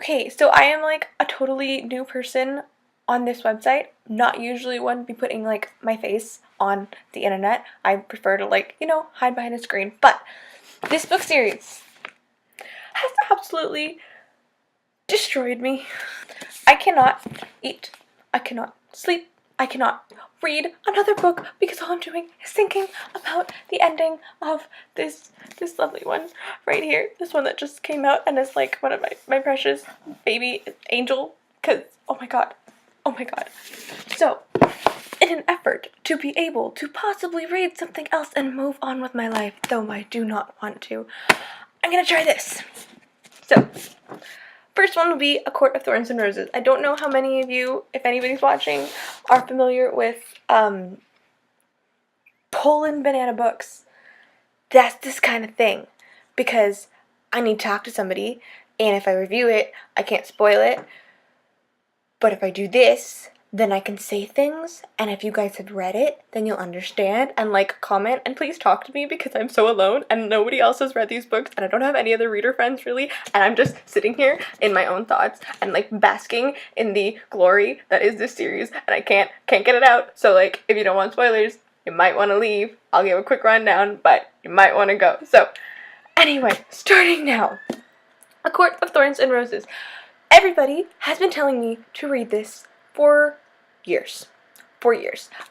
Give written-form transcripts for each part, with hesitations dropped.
Okay, so I am like a totally new person on this website. Not usually one to be putting like my face on the internet. I prefer to like, hide behind a screen. But this book series has absolutely destroyed me. I cannot eat. I cannot sleep. I cannot read another book because all I'm doing is thinking about the ending of this lovely one right here. This one that just came out and is like one of my precious baby angel, because oh my god. So, in an effort to be able to possibly read something else and move on with my life, though I do not want to, I'm gonna try this. So, first one will be A Court of Thorns and Roses. I don't know how many of you, if anybody's watching, are familiar with Poland banana books. That's this kind of thing, because I need to talk to somebody, and if I review it, I can't spoil it. But if I do this, then I can say things, and if you guys have read it, then you'll understand, and like, comment, and please talk to me because I'm so alone, and nobody else has read these books, and I don't have any other reader friends really, and I'm just sitting here in my own thoughts, and like basking in the glory that is this series, and I can't get it out. So like, if you don't want spoilers, you might want to leave. I'll give a quick rundown, but you might want to go. So, anyway, starting now. A Court of Thorns and Roses. Everybody has been telling me to read this for years.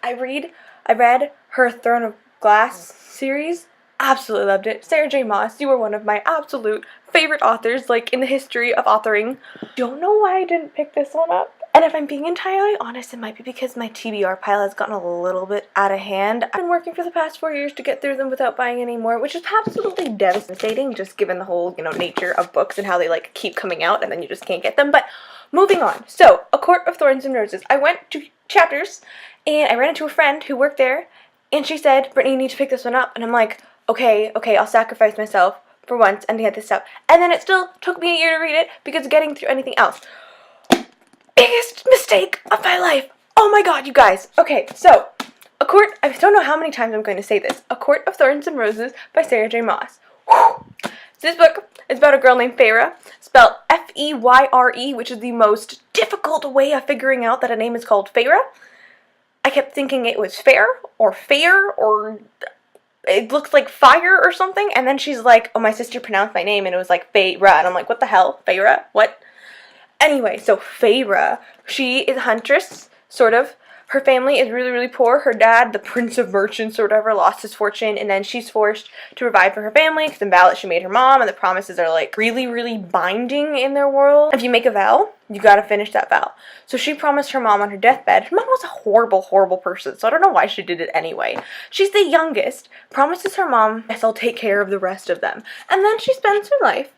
I read her Throne of Glass series. Absolutely loved it. Sarah J. Maas, you were one of my absolute favorite authors, like, in the history of authoring. Don't know why I didn't pick this one up. And if I'm being entirely honest, it might be because my TBR pile has gotten a little bit out of hand. I've been working for the past 4 years to get through them without buying any more, which is absolutely devastating, just given the whole, nature of books and how they, like, keep coming out and then you just can't get them. But moving on. So, A Court of Thorns and Roses. I went to Chapters, and I ran into a friend who worked there, and she said, Brittany, you need to pick this one up. And I'm like, okay, I'll sacrifice myself for once and get this up. And then it still took me a year to read it because of getting through anything else. Biggest mistake of my life. Oh my god, you guys. Okay, so, I don't know how many times I'm going to say this. A Court of Thorns and Roses by Sarah J. Maas. Whew. So this book is about a girl named Feyre, spelled F-E-Y-R-E, which is the most difficult way of figuring out that a name is called Feyre. I kept thinking it was fair, or it looks like fire or something, and then she's like, oh, my sister pronounced my name, and it was like Feyre, and I'm like, what the hell, Feyre? What? Anyway, so Feyre, she is a huntress, sort of. Her family is really, really poor. Her dad, the prince of merchants or whatever, lost his fortune, and then she's forced to provide for her family because the vow that she made her mom, and the promises are like really, really binding in their world. If you make a vow, you gotta finish that vow. So she promised her mom on her deathbed. Her mom was a horrible, horrible person, so I don't know why she did it anyway. She's the youngest, promises her mom, yes, I'll take care of the rest of them. And then she spends her life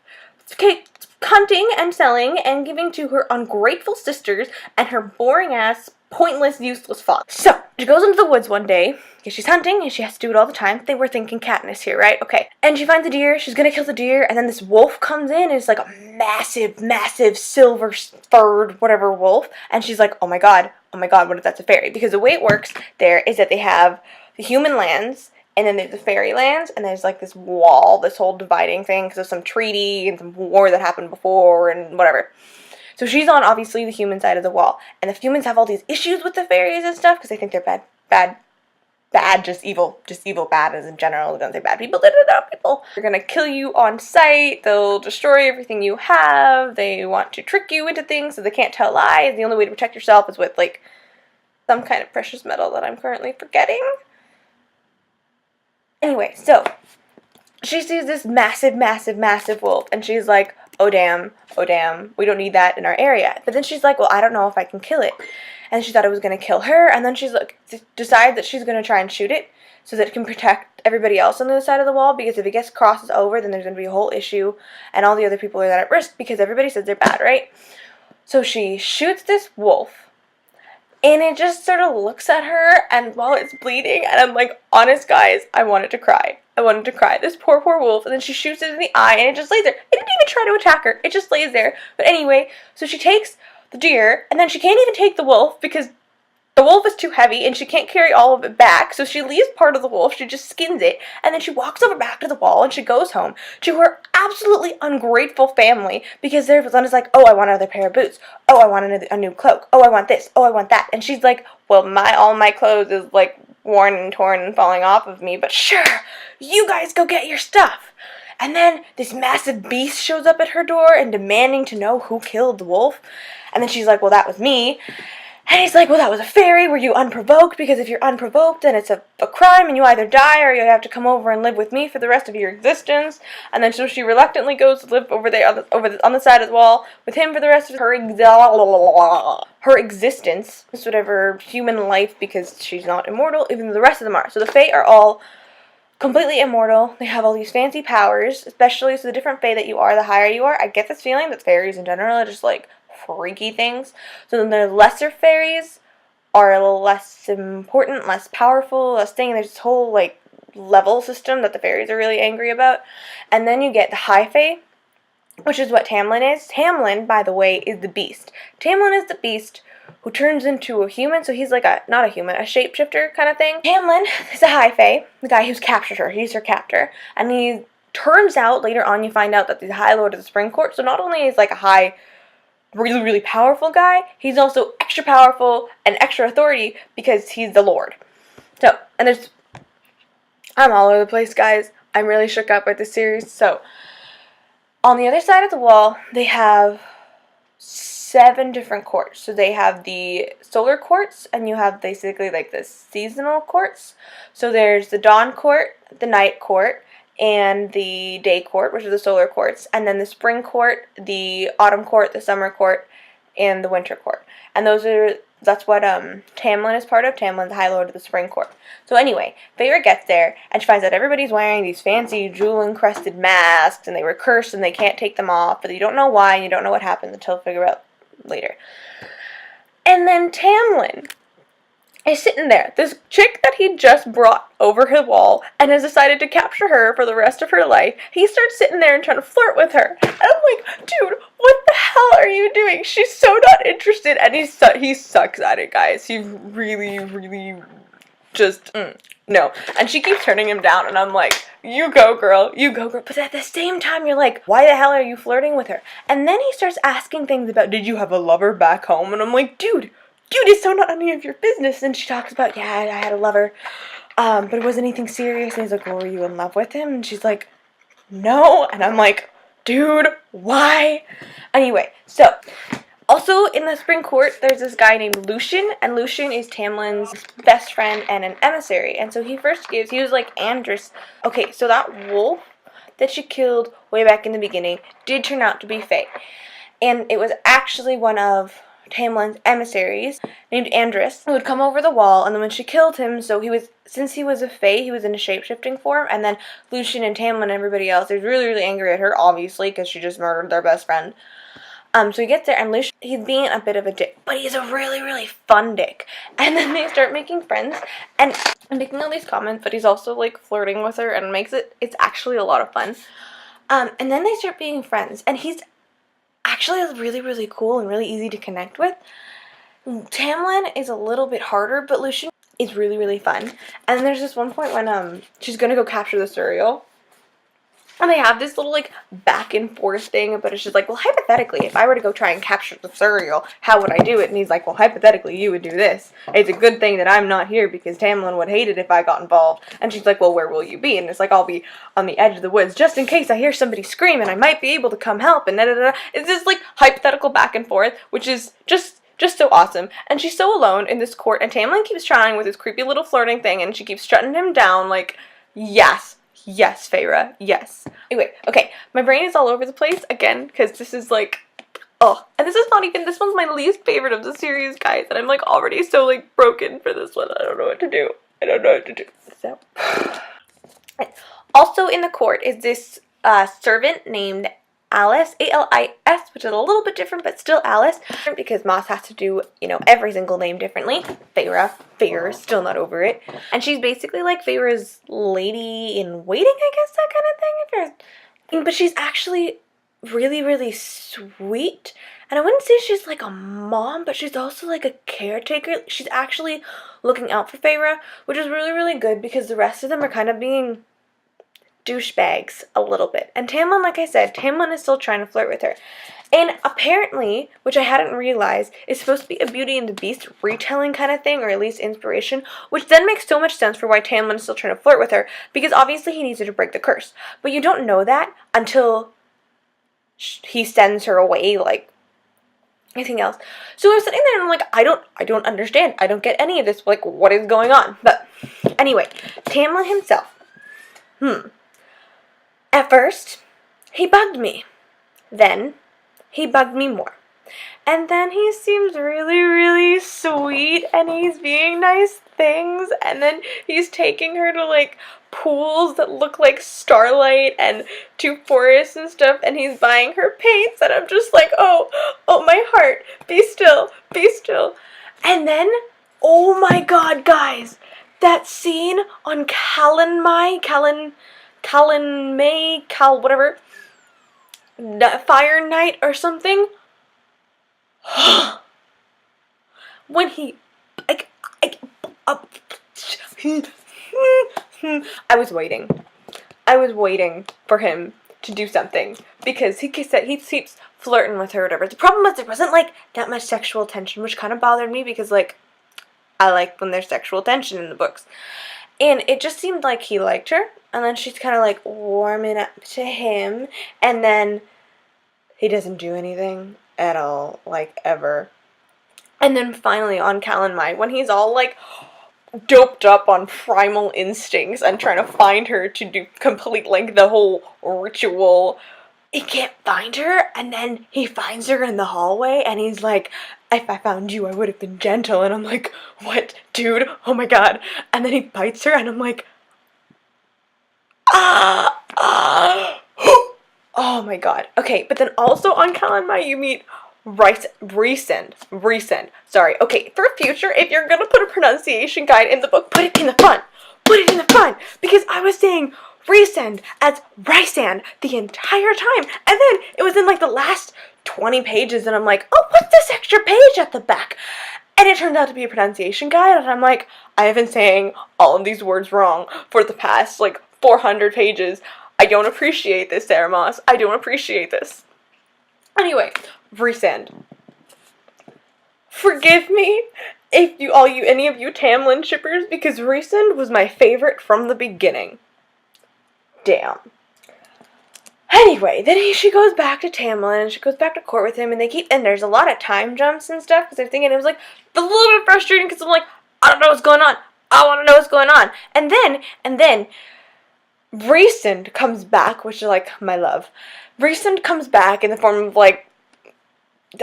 hunting and selling and giving to her ungrateful sisters and her boring-ass, pointless, useless father. So, she goes into the woods one day, because she's hunting, and she has to do it all the time. They were thinking Katniss here, right? Okay. And she finds a deer, she's gonna kill the deer, and then this wolf comes in, and it's like a massive, massive, silver-furred, whatever wolf, and she's like, oh my god, what if that's a fairy? Because the way it works there is that they have the human lands, and then there's the fairy lands, and there's like this wall, this whole dividing thing, because of some treaty and some war that happened before, and whatever. So she's on, obviously, the human side of the wall. And the humans have all these issues with the fairies and stuff, because they think they're bad, just evil bad as in general. They don't say bad people, people. They're gonna kill you on sight, they'll destroy everything you have, they want to trick you into things so they can't tell lies. The only way to protect yourself is with, like, some kind of precious metal that I'm currently forgetting. Anyway, so, she sees this massive, massive, massive wolf, and she's like, oh damn, we don't need that in our area. But then she's like, well, I don't know if I can kill it. And she thought it was going to kill her, and then she's like, decides that she's going to try and shoot it so that it can protect everybody else on the other side of the wall, because if it gets crosses over, then there's going to be a whole issue, and all the other people are then at risk because everybody says they're bad, right? So she shoots this wolf, and it just sort of looks at her, and while it's bleeding, and I'm like, honest guys, I wanted to cry. This poor wolf, and then she shoots it in the eye, and it just lays there. It didn't even try to attack her. It just lays there. But anyway, so she takes the deer, and then she can't even take the wolf because The wolf is too heavy and she can't carry all of it back, so she leaves part of the wolf, she just skins it, and then she walks over back to the wall and she goes home to her absolutely ungrateful family because their son is like, oh, I want another pair of boots. Oh, I want a new cloak. Oh, I want this. Oh, I want that. And she's like, well, all my clothes is like worn and torn and falling off of me, but sure, you guys go get your stuff. And then this massive beast shows up at her door and demanding to know who killed the wolf. And then she's like, well, that was me. And he's like, well, that was a fairy. Were you unprovoked? Because if you're unprovoked, then it's a crime, and you either die or you have to come over and live with me for the rest of your existence. And then so she reluctantly goes to live over there on the side of the wall with him for the rest of her existence, whatever human life, because she's not immortal, even though the rest of them are. So the Fae are all completely immortal. They have all these fancy powers, especially so the different Fae that you are, the higher you are. I get this feeling that fairies in general are just like freaky things. So then the lesser fairies are a little less important, less powerful, less thing. There's this whole like level system that the fairies are really angry about. And then you get the high Fae, which is what Tamlin is. Tamlin, by the way, is the beast. Tamlin is the beast who turns into a human, so he's like not a human, a shapeshifter kind of thing. Tamlin is a high Fae, the guy who's captured her. He's her captor. And he turns out, later on you find out that the High Lord of the Spring Court, so not only is like a high, really, really powerful guy, he's also extra powerful and extra authority because he's the Lord. So, and I'm all over the place, guys. I'm really shook up with this series. So, on the other side of the wall, they have 7 different courts. So they have the solar courts, and you have basically like the seasonal courts. So there's the dawn court, the night court, and the day court, which are the solar courts, and then the spring court, the autumn court, the summer court, and the winter court. And that's what Tamlin is part of. Tamlin's the High Lord of the Spring Court. So anyway, Feyre gets there, and she finds out everybody's wearing these fancy jewel-encrusted masks, and they were cursed, and they can't take them off, but you don't know why, and you don't know what happened until you figure out later. And then Tamlin is sitting there, this chick that he just brought over his wall and has decided to capture her for the rest of her life. He starts sitting there and trying to flirt with her. And I'm like, dude, what the hell are you doing? She's so not interested, and he sucks at it, guys. He really, really just, no. And she keeps turning him down, and I'm like, you go, girl, you go, girl. But at the same time, you're like, why the hell are you flirting with her? And then he starts asking things about, did you have a lover back home? And I'm like, dude, it's so not any of your business. And she talks about, yeah, I had a lover, but it wasn't anything serious. And he's like, well, were you in love with him? And she's like, no. And I'm like, dude, why? Anyway, so also in the Spring Court, there's this guy named Lucien, and Lucien is Tamlin's best friend and an emissary. And so he was like Andrus. Okay, so that wolf that she killed way back in the beginning did turn out to be Fae. And it was actually one of Tamlin's emissaries named Andrus who would come over the wall, and then when she killed him, since he was a Fae, he was in a shape-shifting form, and then Lucien and Tamlin and everybody else, they're really, really angry at her, obviously, because she just murdered their best friend. So he gets there, and Lucien, he's being a bit of a dick, but he's a really, really fun dick. And then they start making friends, and making all these comments, but he's also, like, flirting with her, and it's actually a lot of fun. And then they start being friends, and he's actually really, really cool and really easy to connect with. Tamlin is a little bit harder, but Lucien is really, really fun. And then there's this one point when she's gonna go capture the Suriel, and they have this little like back and forth thing, but it's just like, well, hypothetically, if I were to go try and capture the Suriel, how would I do it? And he's like, well, hypothetically, you would do this. It's a good thing that I'm not here because Tamlin would hate it if I got involved. And she's like, well, where will you be? And it's like, I'll be on the edge of the woods just in case I hear somebody scream and I might be able to come help. And da-da-da-da. It's this like hypothetical back and forth, which is just so awesome. And she's so alone in this court, and Tamlin keeps trying with his creepy little flirting thing, and she keeps strutting him down like, yes, Feyre, yes. Anyway, okay, my brain is all over the place again, because this is like, oh, and this one's my least favorite of the series, guys, and I'm like already so like broken for this one. I don't know what to do. So, also in the court is this servant named Alice, A-L-I-S, which is a little bit different, but still Alice, because Maas has to do, every single name differently. Feyre, still not over it. And she's basically like Feyre's lady in waiting, I guess, that kind of thing. But she's actually really, really sweet. And I wouldn't say she's like a mom, but she's also like a caretaker. She's actually looking out for Feyre, which is really, really good because the rest of them are kind of being douchebags a little bit. And Tamlin, like I said, Tamlin is still trying to flirt with her. And apparently, which I hadn't realized, is supposed to be a Beauty and the Beast retelling kind of thing, or at least inspiration, which then makes so much sense for why Tamlin is still trying to flirt with her, because obviously he needs her to break the curse. But you don't know that until he sends her away, like anything else. So I was sitting there and I'm like, I don't understand. I don't get any of this. Like, what is going on? But anyway, Tamlin himself. At first, he bugged me. Then, he bugged me more. And then he seems really, really sweet, and he's being nice things, and then he's taking her to, like, pools that look like starlight and to forests and stuff, and he's buying her paints, and I'm just like, oh, my heart, be still, be still. And then, oh my god, guys, that scene on whatever, Fire Night or something, when he, I was waiting for him to do something, because he keeps flirting with her or whatever. The problem was there wasn't, like, that much sexual tension, which kind of bothered me, because, like, I like when there's sexual tension in the books. And it just seemed like he liked her, and then she's kind of, like, warming up to him, and then he doesn't do anything at all, like, ever. And then finally on Calanmai, when he's all, like, doped up on primal instincts and trying to find her to complete, like, the whole ritual, he can't find her, and then he finds her in the hallway, and he's like, if I found you, I would have been gentle. And I'm like, what, dude? Oh my god. And then he bites her, and I'm like, oh my god. Okay, but then also on Calanmai, you meet Rhysand. Sorry. Okay, for future, if you're gonna put a pronunciation guide in the book, put it in the front. Put it in the front. Because I was saying Rhysand as Rhysand the entire time. And then it was in, like, the last 20 pages, and I'm like, oh, what's this extra page at the back? And it turned out to be a pronunciation guide, and I'm like, I have been saying all of these words wrong for the past, like, 400 pages. I don't appreciate this, Sarah Maas. I don't appreciate this. Anyway, Rhysand. Forgive me if any of you Tamlin shippers, because Rhysand was my favorite from the beginning. Damn. Anyway, then she goes back to Tamlin, and she goes back to court with him, and there's a lot of time jumps and stuff, because I'm thinking it was, like, a little bit frustrating, because I'm like, I don't know what's going on. I want to know what's going on. And then, Rhysand comes back, which is, like, my love. Rhysand comes back in the form of, like,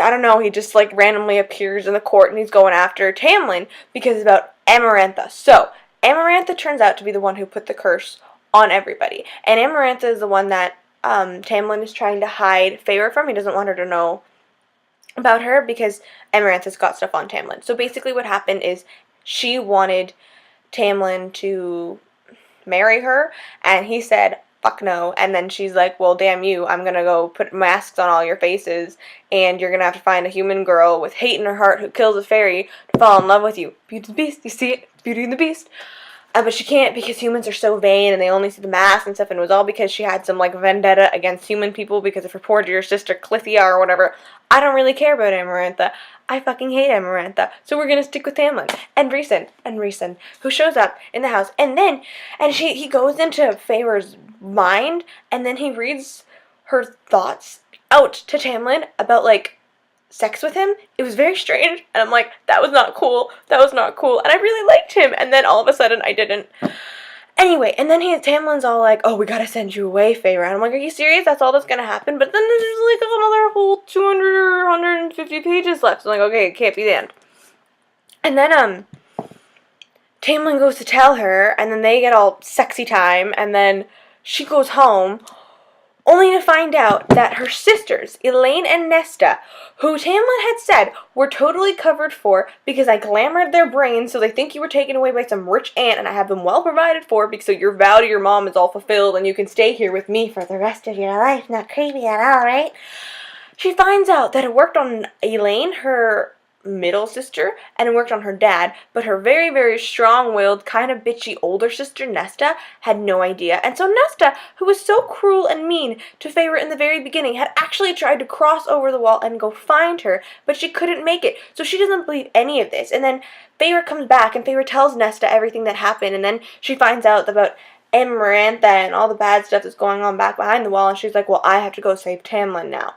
I don't know, he just, like, randomly appears in the court, and he's going after Tamlin, because it's about Amarantha. So, Amarantha turns out to be the one who put the curse on everybody. And Amarantha is the one that Tamlin is trying to hide Feyre from. He doesn't want her to know about her, because Amarantha's got stuff on Tamlin. So basically what happened is she wanted Tamlin to marry her, and he said, fuck no. And then she's like, well, damn you, I'm gonna go put masks on all your faces, and you're gonna have to find a human girl with hate in her heart who kills a fairy to fall in love with you. Beauty and the Beast, you see it? Beauty and the Beast. But she can't, because humans are so vain, and they only see the mask and stuff, and it was all because she had some, like, vendetta against human people because of her poor dear sister Clythia or whatever. I don't really care about Amarantha. I fucking hate Amarantha. So we're gonna stick with Tamlin. And Rhysand, who shows up in the house, and he goes into Feyre's mind, and then he reads her thoughts out to Tamlin about, like, sex with him. It was very strange, and I'm like, that was not cool, and I really liked him, and then all of a sudden I didn't. Anyway, and then Tamlin's all like, oh, we gotta send you away, Feyre, and I'm like, are you serious? That's all that's gonna happen? But then there's, like, another whole 200 or 150 pages left, so I'm like, okay, it can't be the end. And then, Tamlin goes to tell her, and then they get all sexy time, and then she goes home. only to find out that her sisters, Elaine and Nesta, who Tamlin had said were totally covered for because I glamored their brains so they think you were taken away by some rich aunt and I have them well provided for because so your vow to your mom is all fulfilled and you can stay here with me for the rest of your life. Not creepy at all, right? She finds out that it worked on Elaine, her middle sister, and it worked on her dad, but her very, very strong-willed, kind of bitchy older sister, Nesta, had no idea. And so Nesta, who was so cruel and mean to Feyre in the very beginning, had actually tried to cross over the wall and go find her, but she couldn't make it. So she doesn't believe any of this. And then Feyre comes back, and Feyre tells Nesta everything that happened, and then she finds out about Amarantha and all the bad stuff that's going on back behind the wall, and she's like, well, I have to go save Tamlin now.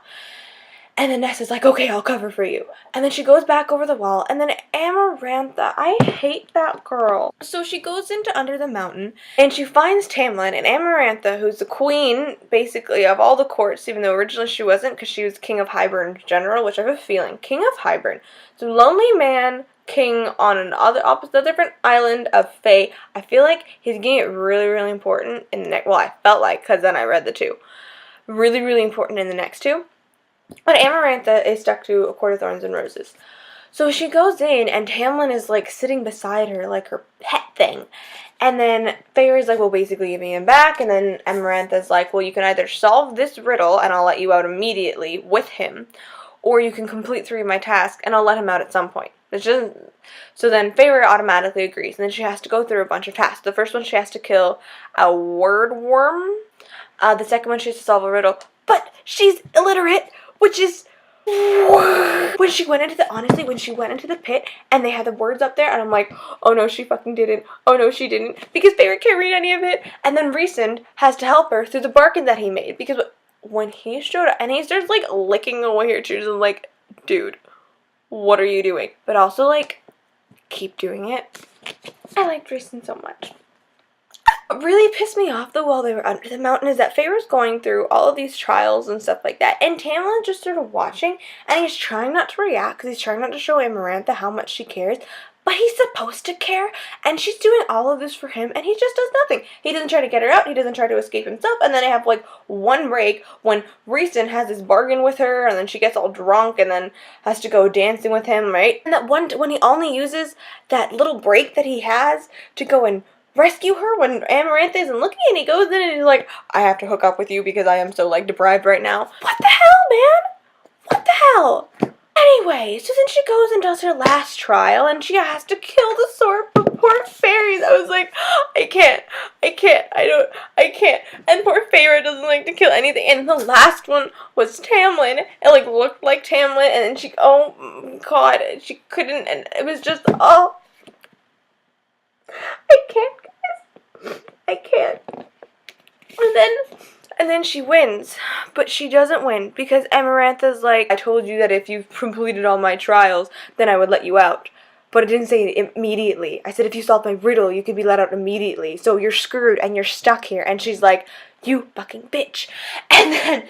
And then Nesta's like, okay, I'll cover for you. And then she goes back over the wall. And then Amarantha, I hate that girl. So she goes into Under the Mountain. And she finds Tamlin and Amarantha, who's the queen, basically, of all the courts. Even though originally she wasn't, because she was King of Hybern General, which I have a feeling. King of Hybern. So lonely man, king on a different island of Fae. I feel like he's getting it really, really important in the next. Well, I felt like, because then I read the two. Really, really important in the next two. But Amarantha is stuck to a Court of Thorns and Roses. So she goes in, and Tamlin is, like, sitting beside her, like her pet thing. And then Feyre's like, well, basically give me him back. And then Amarantha's like, well, you can either solve this riddle, and I'll let you out immediately with him, or you can complete 3 of my tasks, and I'll let him out at some point. It's just... So then Feyre automatically agrees, and then she has to go through a bunch of tasks. The first one, she has to kill a word worm. The second one, she has to solve a riddle. But she's illiterate, which is... When she went into the pit and they had the words up there and I'm like, oh no, she fucking didn't. Oh no, she didn't. Because Feyre can't read any of it. And then Rhysand has to help her through the bargain that he made. Because when he showed up and he starts like licking away her tears, I'm like, dude, what are you doing? But also like, keep doing it. I liked Rhysand so much. What really pissed me off though while they were under the mountain is that Feyre's going through all of these trials and stuff like that, and Tamlin just sort of watching, and he's trying not to react because he's trying not to show Amarantha how much she cares, but he's supposed to care, and she's doing all of this for him, and he just does nothing. He doesn't try to get her out, he doesn't try to escape himself, and then I have like one break when Rhysand has this bargain with her, and then she gets all drunk and then has to go dancing with him, right? And that one when he only uses that little break that he has to go and rescue her when Amarantha isn't looking, and he goes in and he's like, I have to hook up with you because I am so, like, deprived right now. What the hell, man? What the hell? Anyway, so then she goes and does her last trial, and she has to kill the sword for poor fairies. I was like, I can't. And poor Feyre doesn't like to kill anything, and the last one was Tamlin. It, like, looked like Tamlin, and then she, oh, God, she couldn't, and it was just, oh. I can't, guys. I can't. And then she wins. But she doesn't win because Amarantha's like, I told you that if you've completed all my trials, then I would let you out. But it didn't say it immediately. I said if you solved my riddle, you could be let out immediately. So you're screwed and you're stuck here. And she's like, you fucking bitch. And then...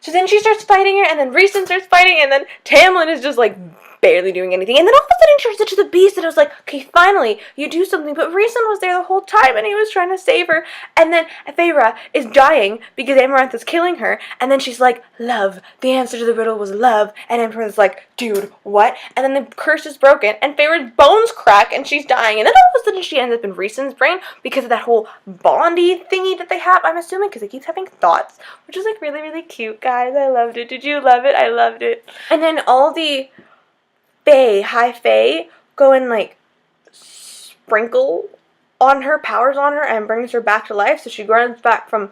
So then she starts fighting her, and then Rhysand starts fighting, and then Tamlin is just, like, barely doing anything. And then all of a sudden he turns into the beast, and I was like, okay, finally, you do something. But Rhysand was there the whole time, and he was trying to save her. And then Feyre is dying because Amarantha's killing her. And then she's like, love. The answer to the riddle was love. And Amarantha's like, dude, what? And then the curse is broken, and Feyre's bones crack, and she's dying. And then all of a sudden she ends up in Rhysand's brain because of that whole Bondy thingy that they have, I'm assuming, because he keeps having thoughts, which is, like, really, really cute, guys. I loved it. Did you love it? I loved it. And then all the high fae, go and, like, sprinkle on her, powers on her, and brings her back to life. So she runs back from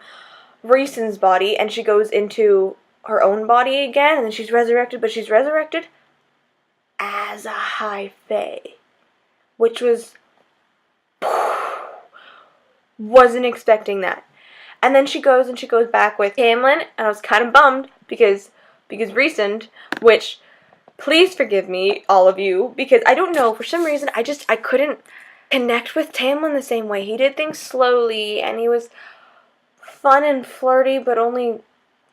Rhysand's body, and she goes into her own body again, and then she's resurrected, but she's resurrected as a high fae, which was... wasn't expecting that. And then she goes back with Tamlin, and I was kind of bummed because Rhysand, which, please forgive me, all of you, because I don't know, for some reason, I couldn't connect with Tamlin the same way. He did things slowly, and he was fun and flirty, but only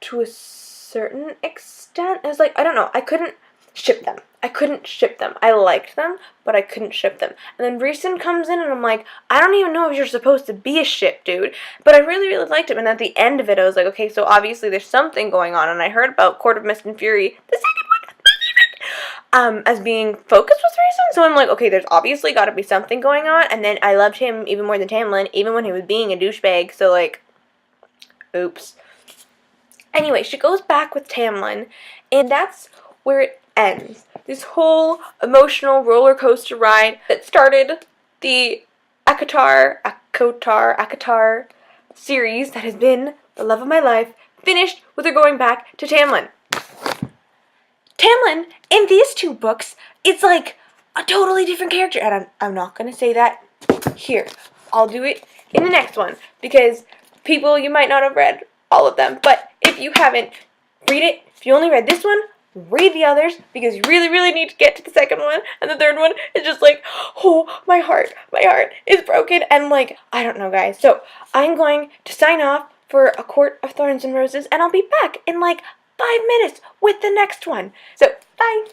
to a certain extent. It was like, I don't know, I couldn't ship them. I couldn't ship them. I liked them, but I couldn't ship them. And then Reeson comes in and I'm like, I don't even know if you're supposed to be a ship, dude. But I really, really liked him. And at the end of it, I was like, okay, so obviously there's something going on. And I heard about Court of Mist and Fury, the second one, my favorite, as being focused with Reeson. So I'm like, okay, there's obviously got to be something going on. And then I loved him even more than Tamlin, even when he was being a douchebag. So like, oops. Anyway, she goes back with Tamlin, and that's where it ends. This whole emotional roller coaster ride that started the ACOTAR series that has been the love of my life, finished with her going back to Tamlin. Tamlin, in these two books, it's like a totally different character, and I'm not going to say that here. I'll do it in the next one, because people, you might not have read all of them, but if you haven't, read it. If you only read this one, read the others, because you really, really need to get to the second one, and the third one is just like, oh, my heart is broken, and like, I don't know, guys. So, I'm going to sign off for A Court of Thorns and Roses, and I'll be back in like 5 minutes with the next one. So, bye!